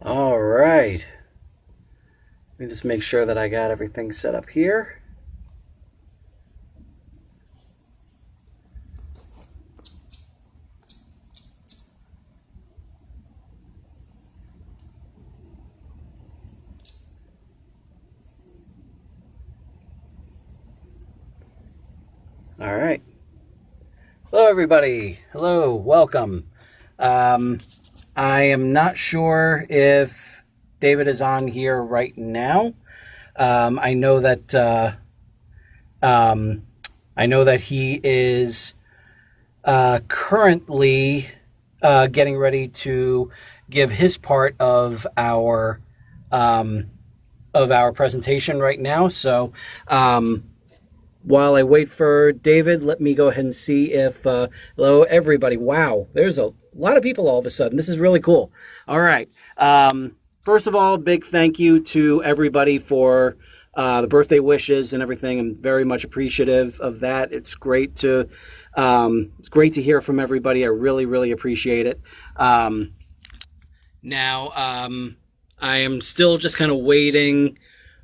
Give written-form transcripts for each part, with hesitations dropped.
All right. Let me just make sure that I got everything set up here. All right. Hello, everybody. Hello, welcome. I am not sure if David is on here right now. I know that he is currently getting ready to give his part of our presentation right now. So while I wait for David, let me go ahead and see if hello everybody. Wow, there's a lot of people all of a sudden. This is really cool. All right. First of all, big thank you to everybody for the birthday wishes and everything. I'm very much appreciative of that. It's great to hear from everybody. I really, really appreciate it. Now, I am still just kind of waiting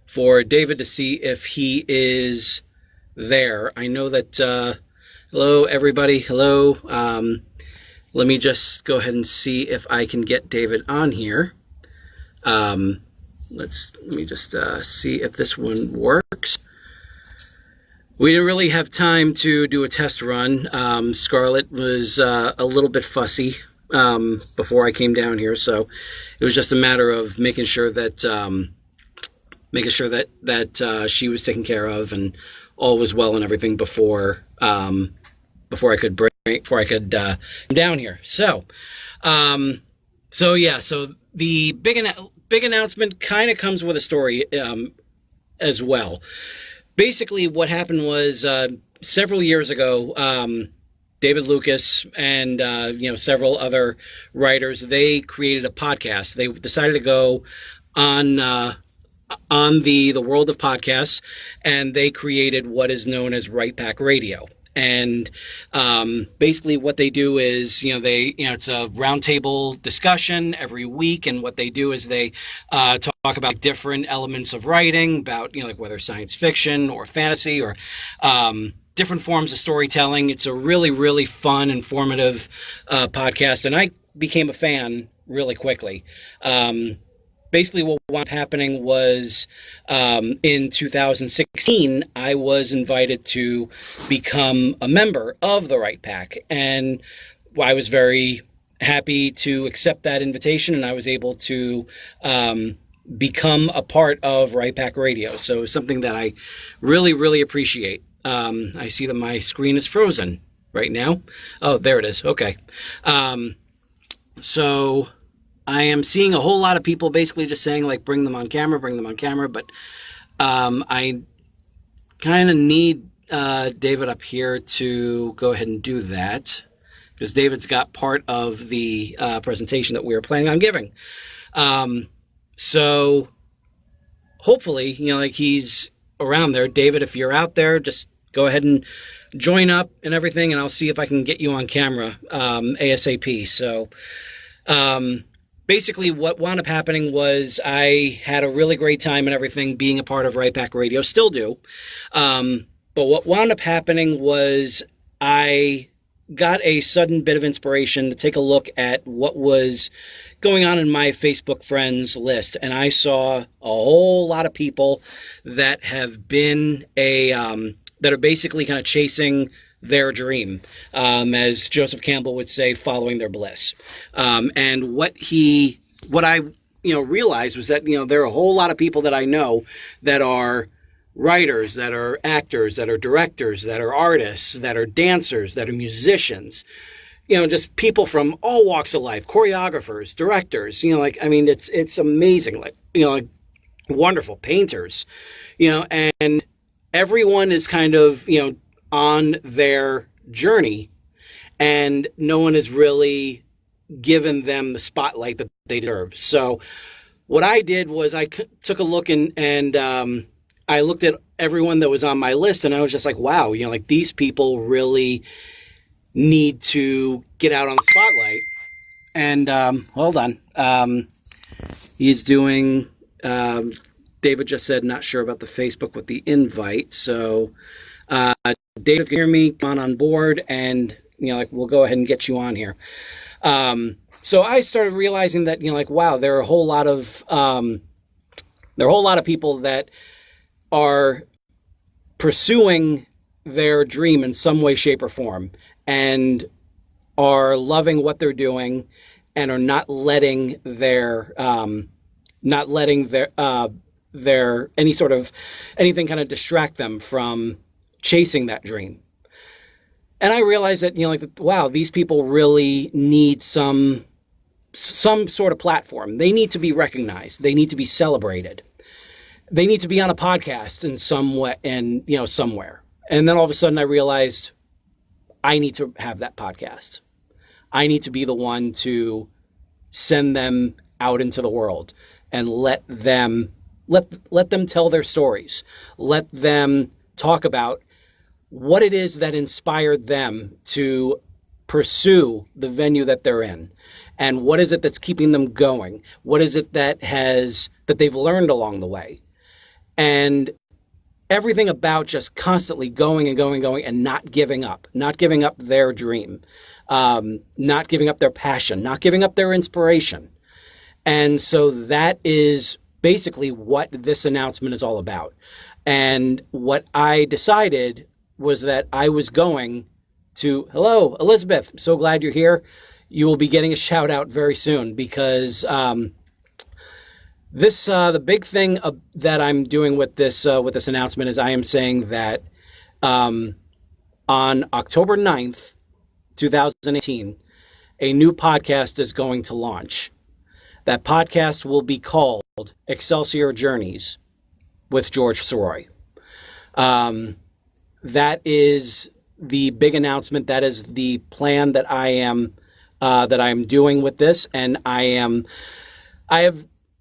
for David to see if he is there. I know that, hello, everybody. Hello. Let me just go ahead and see if I can get David on here. Let me just see if this one works. We didn't really have time to do a test run. Scarlett was a little bit fussy before I came down here, so it was just a matter of making sure that she was taken care of and all was well and everything before I could come down here. So the big announcement kind of comes with a story as well. Basically, what happened was several years ago, David Lucas and several other writers, they created a podcast. They decided to go on the world of podcasts, and they created what is known as Right Pack Radio. And basically what they do is, it's a roundtable discussion every week. And what they do is they talk about different elements of writing, about, like whether science fiction or fantasy or different forms of storytelling. It's a really, really fun, informative podcast. And I became a fan really quickly. Basically, what wound up happening was in 2016, I was invited to become a member of the Right Pack. And I was very happy to accept that invitation, and I was able to become a part of Right Pack Radio. So it's something that I really, really appreciate. I see that my screen is frozen right now. Oh, there it is. Okay. So I am seeing a whole lot of people basically just saying, like, bring them on camera, but I kind of need David up here to go ahead and do that, because David's got part of the presentation that we were planning on giving. So hopefully, he's around there. David, if you're out there, just go ahead and join up and everything, and I'll see if I can get you on camera ASAP. So basically what wound up happening was I had a really great time and everything being a part of Right Back Radio, still do. But what wound up happening was I got a sudden bit of inspiration to take a look at what was going on in my Facebook friends list. And I saw a whole lot of people that have been that are basically kind of chasing their dream, as Joseph Campbell would say, following their bliss. And what I realized was that, there are a whole lot of people that I know that are writers, that are actors, that are directors, that are artists, that are dancers, that are musicians, just people from all walks of life, choreographers, directors, it's amazing, like wonderful painters, and everyone is kind of, on their journey, and no one has really given them the spotlight that they deserve. So what I did was I took a look and I looked at everyone that was on my list, and I was just like, wow, these people really need to get out on the spotlight. And hold on. He's doing, David just said, not sure about the Facebook with the invite. So, David, if you hear me, come on board, and, we'll go ahead and get you on here. So I started realizing that, wow, there are a whole lot of people that are pursuing their dream in some way, shape, or form, and are loving what they're doing, and are not letting their anything kind of distract them from chasing that dream. And I realized that, wow, these people really need some sort of platform. They need to be recognized. They need to be celebrated. They need to be on a podcast in some way, and, somewhere. And then all of a sudden I realized I need to have that podcast. I need to be the one to send them out into the world and let them tell their stories. Let them talk about what it is that inspired them to pursue the venue that they're in, and what is it that's keeping them going? What is it that they've learned along the way? And everything about just constantly going and going, and not giving up their dream, not giving up their passion, not giving up their inspiration. And so that is basically what this announcement is all about. And what I decided was that I was going to, hello, Elizabeth, I'm so glad you're here. You will be getting a shout out very soon, because the big thing that I'm doing with this announcement is I am saying that on October 9th, 2018, a new podcast is going to launch. That podcast will be called Excelsior Journeys with George Sirois. That is the big announcement. That is the plan that I'm doing with this, and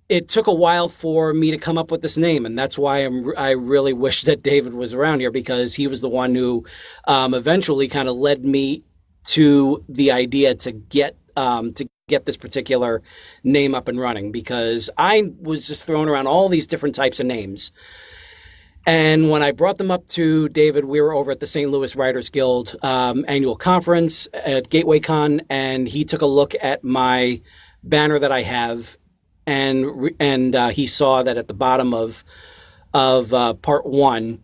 it took a while for me to come up with this name, and that's why I really wish that David was around here, because he was the one who eventually kind of led me to the idea to get this particular name up and running, because I was just throwing around all these different types of names. And when I brought them up to David, we were over at the St. Louis Writers Guild annual conference at Gateway Con, and he took a look at my banner that I have, and he saw that at the bottom of part one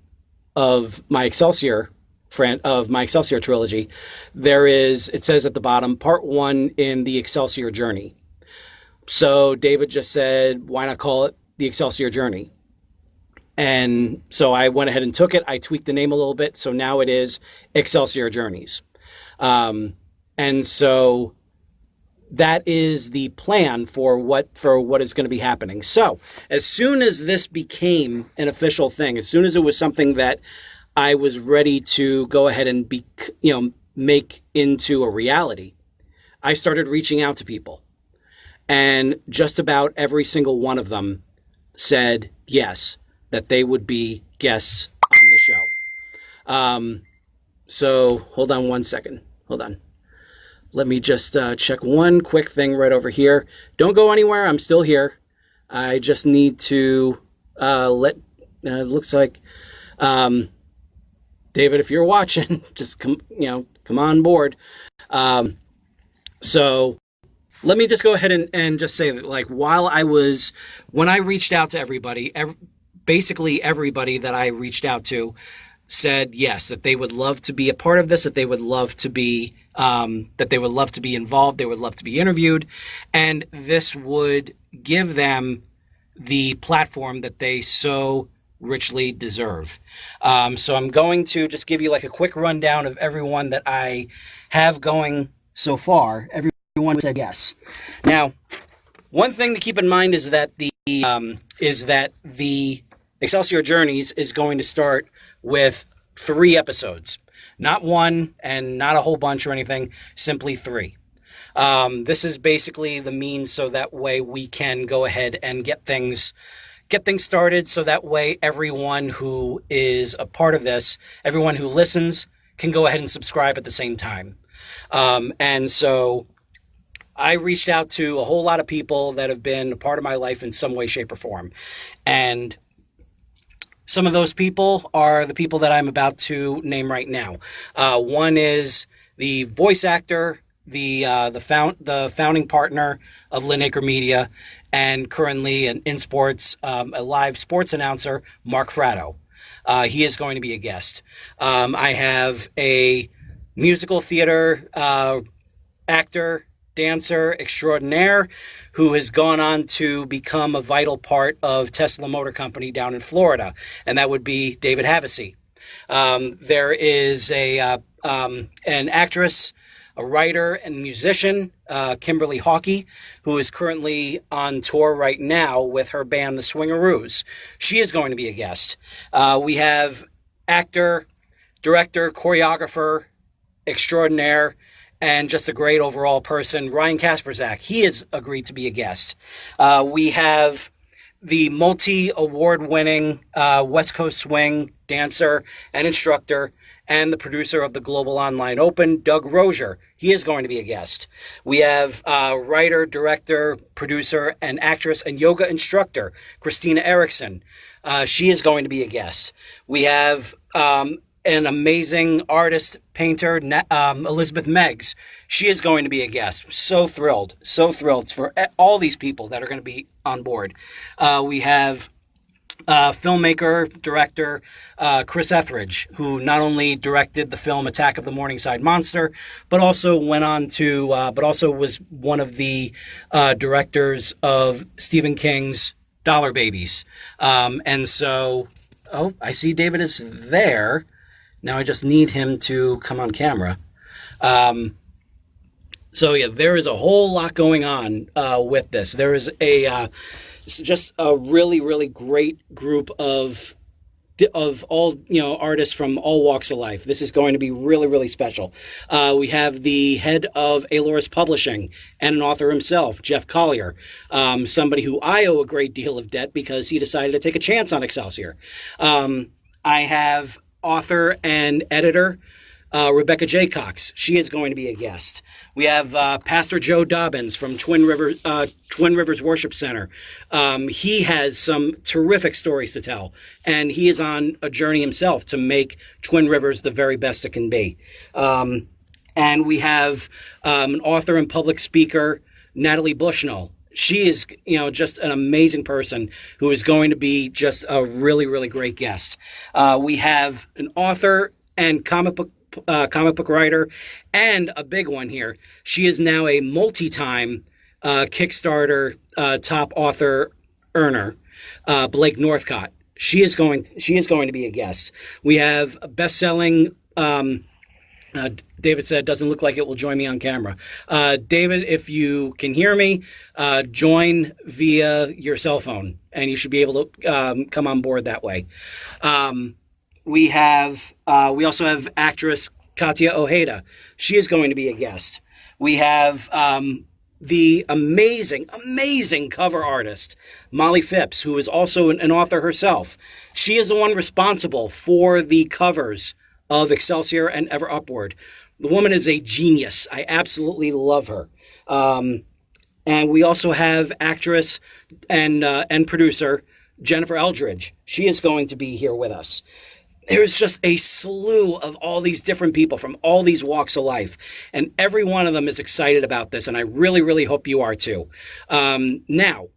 of my Excelsior trilogy, it says at the bottom, part one in the Excelsior Journey. So David just said, why not call it the Excelsior Journey? And so I went ahead and took it. I tweaked the name a little bit, so now it is Excelsior Journeys. And so that is the plan for what is going to be happening. So as soon as this became an official thing, as soon as it was something that I was ready to go ahead and make into a reality, I started reaching out to people, and just about every single one of them said yes, that they would be guests on the show. So hold on one second. Hold on. Let me just check one quick thing right over here. Don't go anywhere. I'm still here. I just need to it looks like, David, if you're watching, just come on board. So let me just go ahead and just say that, when I reached out to everybody, basically everybody that I reached out to said yes, that they would love to be a part of this, that they would love to be involved, they would love to be interviewed, and this would give them the platform that they so richly deserve. So I'm going to just give you a quick rundown of everyone that I have going so far. Everyone said yes. Now, one thing to keep in mind is that the Excelsior Journeys is going to start with 3 episodes, not one and not a whole bunch or anything, simply 3. This is basically the means so that way we can go ahead and get things started, so that way everyone who is a part of this, everyone who listens, can go ahead and subscribe at the same time. And so I reached out to a whole lot of people that have been a part of my life in some way, shape, or form. And some of those people are the people that I'm about to name right now. One is the voice actor, the founding partner of Linacre Media, and currently in sports, a live sports announcer, Mark Fratto. He is going to be a guest. I have a musical theater actor, dancer extraordinaire who has gone on to become a vital part of Tesla Motor Company down in Florida, and that would be David Havasey. There is an actress, a writer, and musician, Kimberly Hawkey, who is currently on tour right now with her band, the Swingaroos. She is going to be a guest. We have actor, director, choreographer extraordinaire, and just a great overall person, Ryan Kasperzak. He has agreed to be a guest. We have the multi-award-winning West Coast Swing dancer and instructor and the producer of the Global Online Open, Doug Rozier. He is going to be a guest. We have writer, director, producer, and actress and yoga instructor, Christina Erickson. She is going to be a guest. We have an amazing artist, painter, Elizabeth Meggs. She is going to be a guest. So thrilled for all these people that are going to be on board. We have filmmaker, director, Chris Etheridge, who not only directed the film Attack of the Morningside Monster, but also but also was one of the directors of Stephen King's Dollar Babies. And so, I see David is there. Now I just need him to come on camera. So yeah, there is a whole lot going on with this. There is just a really, really great group of all, artists from all walks of life. This is going to be really, really special. We have the head of Aloris Publishing and an author himself, Jeff Collier, somebody who I owe a great deal of debt because he decided to take a chance on Excelsior. I have author and editor Rebecca J. Cox. She is going to be a guest. We have Pastor Joe Dobbins from Twin Rivers Worship Center. He has some terrific stories to tell, and he is on a journey himself to make Twin Rivers the very best it can be. And we have an author and public speaker, Natalie Bushnell. She is, just an amazing person who is going to be just a really, really great guest. We have an author and comic book writer, and a big one here. She is now a multi-time Kickstarter top author earner, Blake Northcott. She is going to be a guest. We have a best-selling. David said, doesn't look like it will join me on camera. David, if you can hear me, join via your cell phone, and you should be able to come on board that way. We also have actress Katya Ojeda. She is going to be a guest. We have the amazing cover artist, Molly Phipps, who is also an author herself. She is the one responsible for the covers of Excelsior and Ever Upward. The woman is a genius. I absolutely love her. And we also have actress and producer Jennifer Eldridge. She is going to be here with us. There's just a slew of all these different people from all these walks of life, and every one of them is excited about this, and I really, really hope you are too. Now,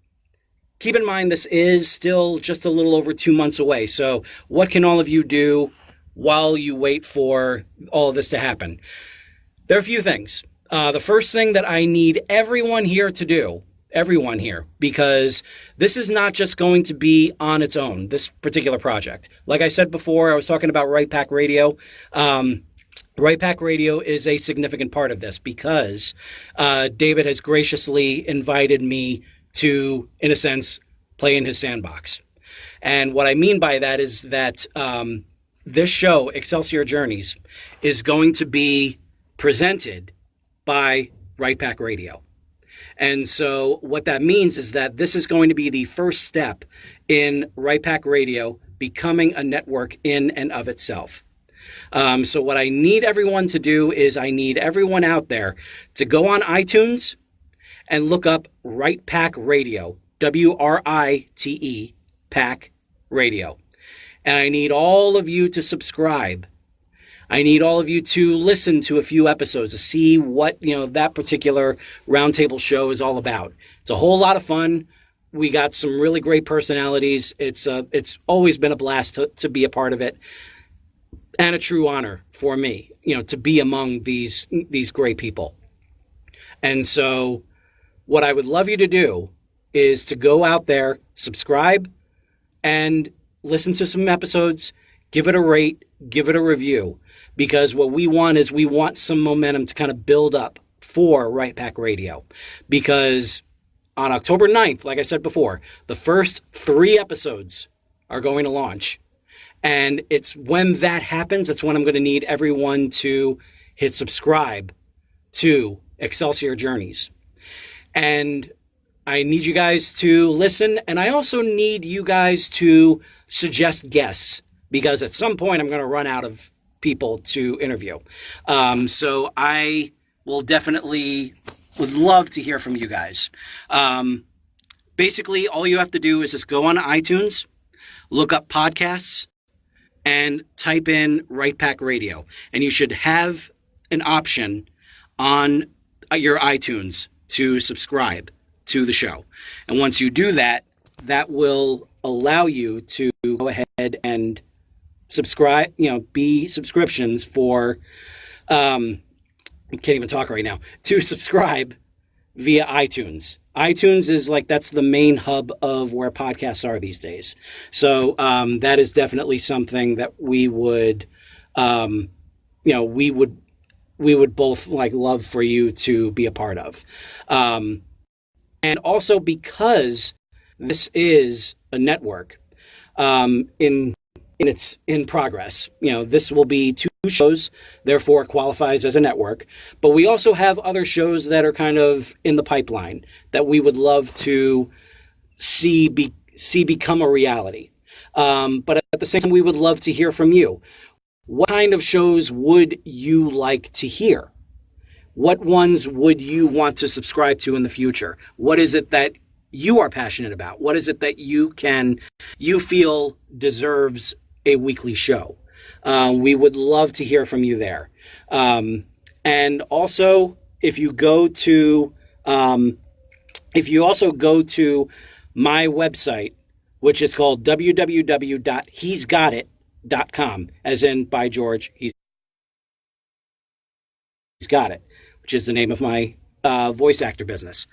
keep in mind this is still just a little over 2 months away, so what can all of you do while you wait for all of this to happen? There are a few things. The first thing that I need everyone here to do, because this is not just going to be on its own, this particular project. Like I said before, I was talking about Right Pack Radio. Right Pack Radio is a significant part of this because David has graciously invited me to, in a sense, play in his sandbox. And what I mean by that is that this show, Excelsior Journeys, is going to be presented by Right Pack Radio. And so what that means is that this is going to be the first step in Right Pack Radio becoming a network in and of itself. So what I need everyone to do is I need everyone out there to go on iTunes and look up Right Pack Radio, WRITE, Pack Radio. And I need all of you to subscribe. I need all of you to listen to a few episodes to see what, that particular roundtable show is all about. It's a whole lot of fun. We got some really great personalities. It's always been a blast to be a part of it, and a true honor for me, to be among these great people. And so what I would love you to do is to go out there, subscribe, and listen to some episodes, give it a rate, give it a review, because what we want is we want some momentum to kind of build up for Right Pack Radio. Because on October 9th, like I said before, the first 3 episodes are going to launch. And it's when that happens, it's when I'm going to need everyone to hit subscribe to Excelsior Journeys. And I need you guys to listen, and I also need you guys to suggest guests, because at some point I'm going to run out of people to interview. So I will definitely would love to hear from you guys. Basically, all you have to do is just go on iTunes, look up podcasts, and type in Right Pack Radio. And you should have an option on your iTunes to subscribe to the show. And once you do that, that will allow you to go ahead and subscribe, be subscriptions for, I can't even talk right now, to subscribe via iTunes. iTunes is that's the main hub of where podcasts are these days. So that is definitely something that we would, we would both love for you to be a part of. And also because this is a network, it's in progress. This will be 2 shows, therefore qualifies as a network. But we also have other shows that are kind of in the pipeline that we would love to see become a reality. But at the same time, we would love to hear from you. What kind of shows would you like to hear? What ones would you want to subscribe to in the future? What is it that you are passionate about? What is it that you feel deserves a weekly show? We would love to hear from you there. And also, if you also go to my website, which is called www.he'sgotit.com, as in by George, he's got it, which is the name of my voice actor business.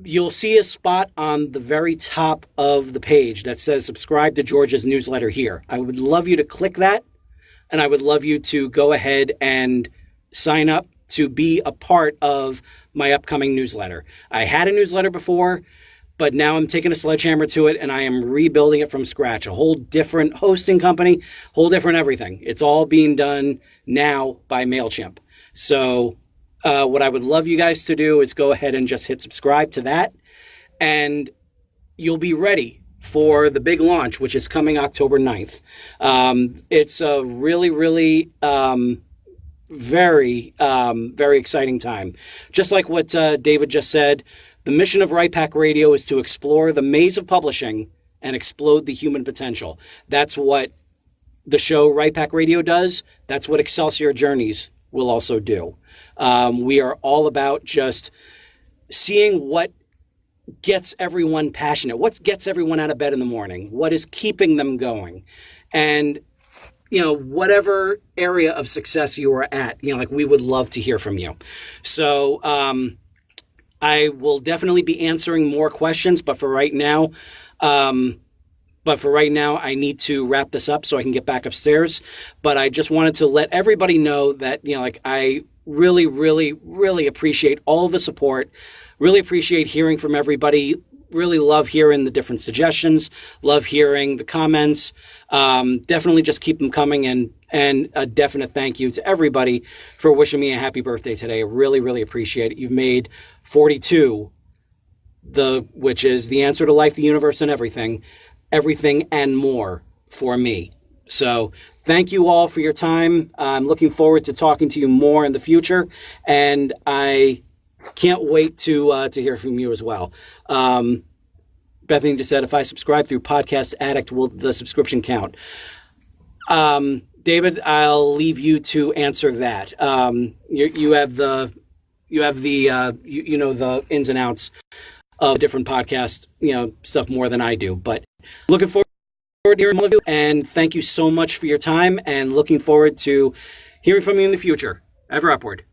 You'll see a spot on the very top of the page that says subscribe to George's newsletter here. I would love you to click that, and I would love you to go ahead and sign up to be a part of my upcoming newsletter. I had a newsletter before, but now I'm taking a sledgehammer to it, and I am rebuilding it from scratch. A whole different hosting company, whole different everything. It's all being done now by MailChimp. So what I would love you guys to do is go ahead and just hit subscribe to that, and you'll be ready for the big launch, which is coming October 9th. It's a really, really very, very exciting time. Just like what David just said, the mission of Right Pack Radio is to explore the maze of publishing and explode the human potential. That's what the show Right Pack Radio does. That's what Excelsior Journeys will also do. We are all about just seeing what gets everyone passionate, what gets everyone out of bed in the morning, what is keeping them going. And, whatever area of success you are at, we would love to hear from you. So I will definitely be answering more questions, but for right now, I need to wrap this up so I can get back upstairs. But I just wanted to let everybody know that, I really, really, really appreciate all the support, really appreciate hearing from everybody, really love hearing the different suggestions, love hearing the comments. Definitely just keep them coming, and a definite thank you to everybody for wishing me a happy birthday today. I really, really appreciate it. You've made 42, which is the answer to life, the universe, and everything and more for me. So thank you all for your time. I'm looking forward to talking to you more in the future, and I can't wait to hear from you as well. Bethany just said, if I subscribe through Podcast Addict, will the subscription count? David, I'll leave you to answer that. You have the the ins and outs of different podcast stuff more than I do. But looking forward to hearing all of you, and thank you so much for your time. And looking forward to hearing from you in the future. Ever upward.